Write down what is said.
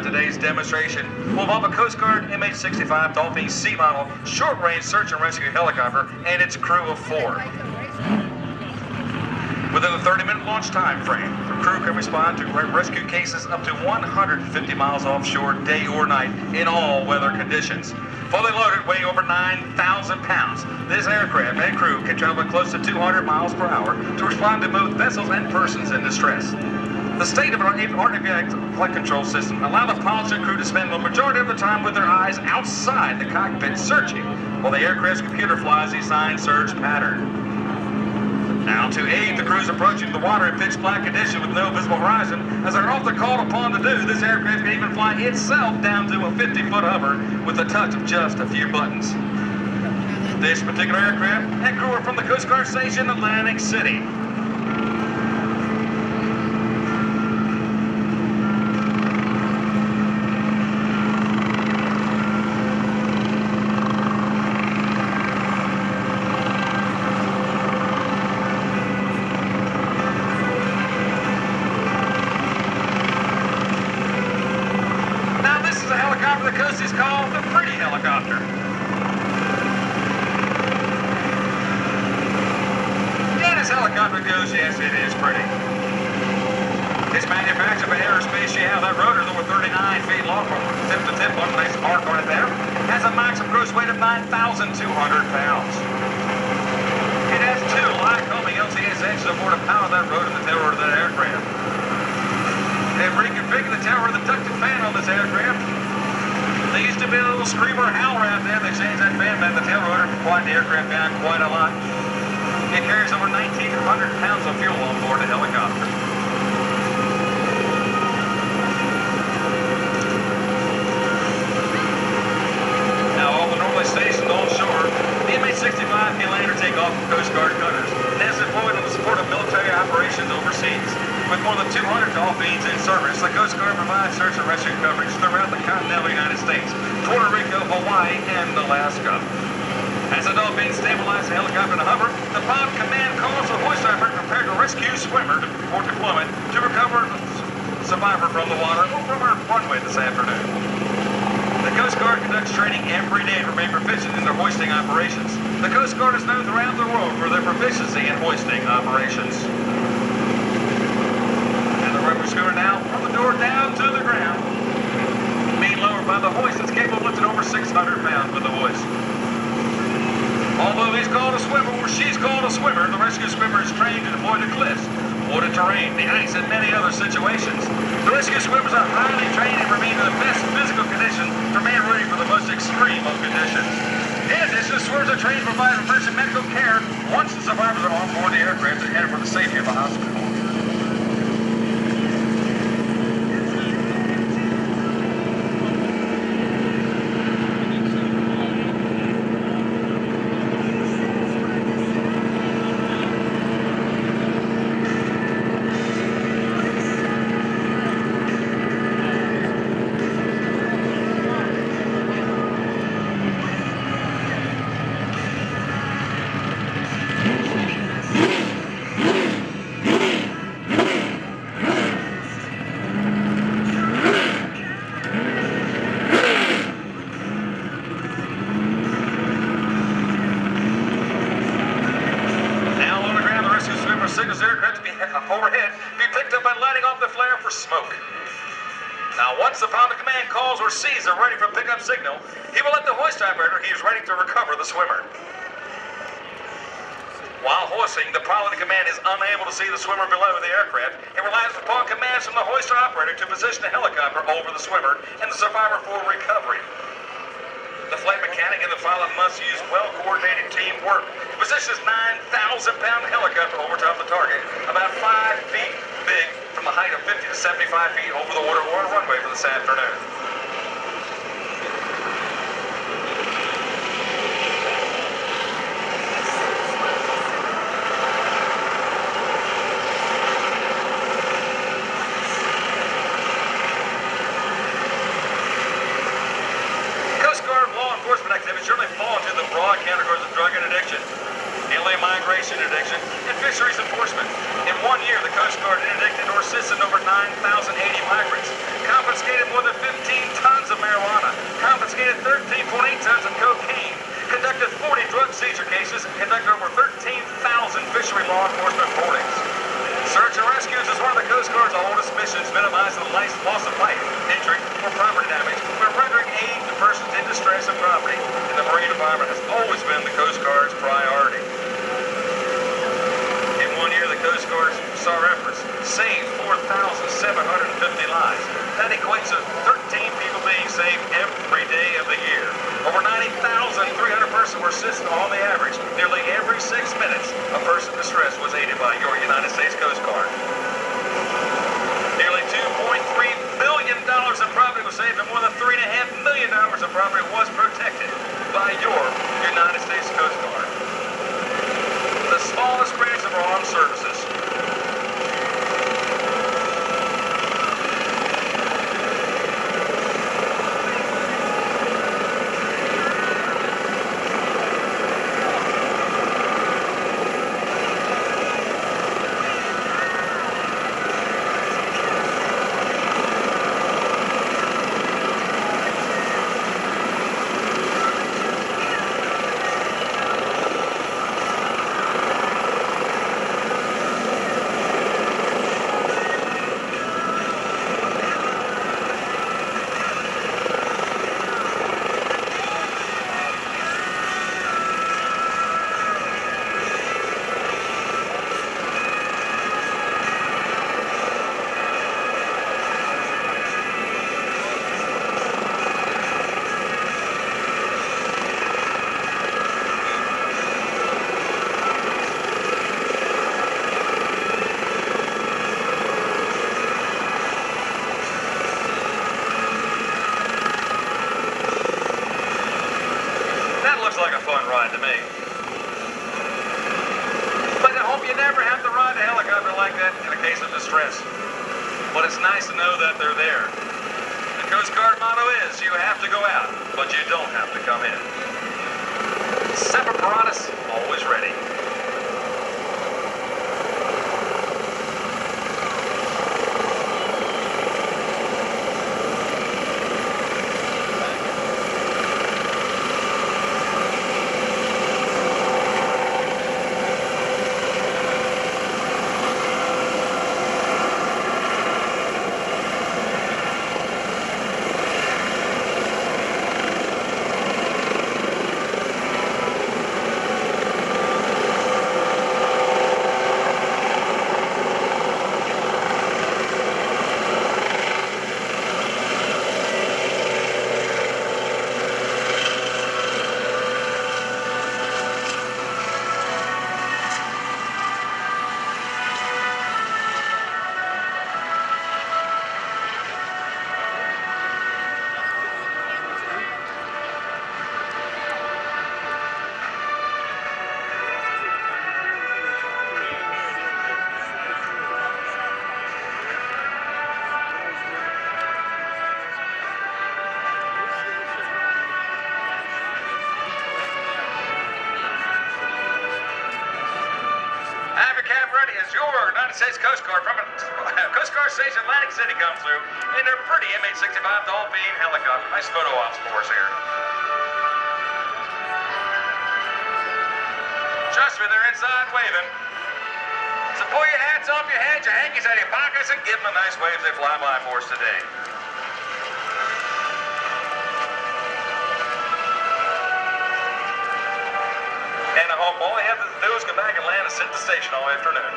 today's demonstration will involve a Coast Guard MH-65 Dolphin C model short-range search and rescue helicopter and its crew of 4. Within a 30-minute launch time frame, the crew can respond to rescue cases up to 150 miles offshore, day or night, in all weather conditions. Fully loaded, weighing over 9,000 pounds, this aircraft and crew can travel close to 200 miles per hour to respond to both vessels and persons in distress. The state-of-the-art flight control system allows the pilots and crew to spend the majority of the time with their eyes outside the cockpit searching, while the aircraft's computer flies the assigned search pattern. Now, to aid the crews approaching the water in pitch black condition with no visible horizon, as they're often called upon to do, this aircraft can even fly itself down to a 50-foot hover with the touch of just a few buttons. This particular aircraft and crew are from the Coast Guard Station, Atlantic City. The coast is called the Pretty Helicopter. Yeah, this helicopter goes, yes, it is pretty. It's manufactured by Aerospace. Yeah, that rotor is over 39 feet long from tip to tip. One nice mark on it there. Has a maximum gross weight of 9,200 pounds. It has 2 live homing LTS engines aboard to power that rotor and the tail rotor of that aircraft. They've reconfigured the tail rotor, the ducted fan on this aircraft. There used to be a little screamer howler out there. They changed that fan the tail rotor to quiet the aircraft down quite a lot. It carries over 1,900 pounds of fuel on board the helicopter. Now, all the normally stationed on shore, the MH-65 can land or take off from Coast Guard cutters and is deployed in the support of military operations overseas. With more than 200 Dolphins in service, the Coast Guard provides search and rescue coverage throughout the continental United States, Puerto Rico, Hawaii, and Alaska. As the Dolphins stabilize the helicopter in a hover, the pilot command calls the hoist operator prepared to rescue swimmer before deployment to recover the survivor from the water over our runway this afternoon. The Coast Guard conducts training every day to remain proficient in their hoisting operations. The Coast Guard is known throughout the world for their proficiency in hoisting operations. Schooner now from the door down to the ground, being lowered by the hoist. It's capable of lifting over 600 pounds with the hoist. Although he's called a swimmer or she's called a swimmer, the rescue swimmer is trained to avoid the cliffs, water terrain, the ice, and many other situations. The rescue swimmers are highly trained and remain in the best physical condition to remain ready for the most extreme of conditions. In addition, the swimmers are trained to provide emergency medical care once the survivors are on board the aircraft and headed for the safety of the hospital. Signals aircraft to be overhead, be picked up by lighting off the flare for smoke. Now, once the pilot command calls or sees a ready for pickup signal, he will let the hoist operator he is ready to recover the swimmer. While hoisting, the pilot in command is unable to see the swimmer below the aircraft and relies upon commands from the hoist operator to position the helicopter over the swimmer and the survivor for recovery. The flight mechanic and the pilot must use well-coordinated teamwork to position this 9,000-pound helicopter over top of the target, about 5 feet big from the height of 50 to 75 feet over the water or runway for this afternoon. Activities certainly fall into the broad categories of drug interdiction, alien migration interdiction, and fisheries enforcement. In 1 year, the Coast Guard interdicted or assisted over 9,080 migrants, confiscated more than 50 cases and conducted over 13,000 fishery law enforcement boardings. Search and rescues is one of the Coast Guard's oldest missions, minimizing the loss of life, injury, or property damage when rendering aid to persons in distress and property. And the Marine Department has always been the Coast Guard's priority. In 1 year, the Coast Guard saw efforts saved 4,750 lives. That equates to 13 people being saved every day of the year. Over 90,300 persons were assisted on the average. Nearly every 6 minutes, a person in distress was aided by your United States Coast Guard. Nearly $2.3 billion in property was saved, and more than $3.5 million of property was protected by your United States Coast Guard. The smallest branch of our armed services. Like a fun ride to me. But I hope you never have to ride a helicopter like that in a case of distress. But it's nice to know that they're there. The Coast Guard motto is, you have to go out, but you don't have to come in. Semper Paratus, always ready. Your United States Coast Guard from Coast Guard Station Atlantic City comes through in their pretty MH-65 Dolphin helicopter. Nice photo ops for us here. Trust me, they're inside waving. So pull your hats off your heads, your hankies out of your pockets, and give them a nice wave as they fly by for us today. And I hope all you have to do is go back and land and sit at the station all afternoon.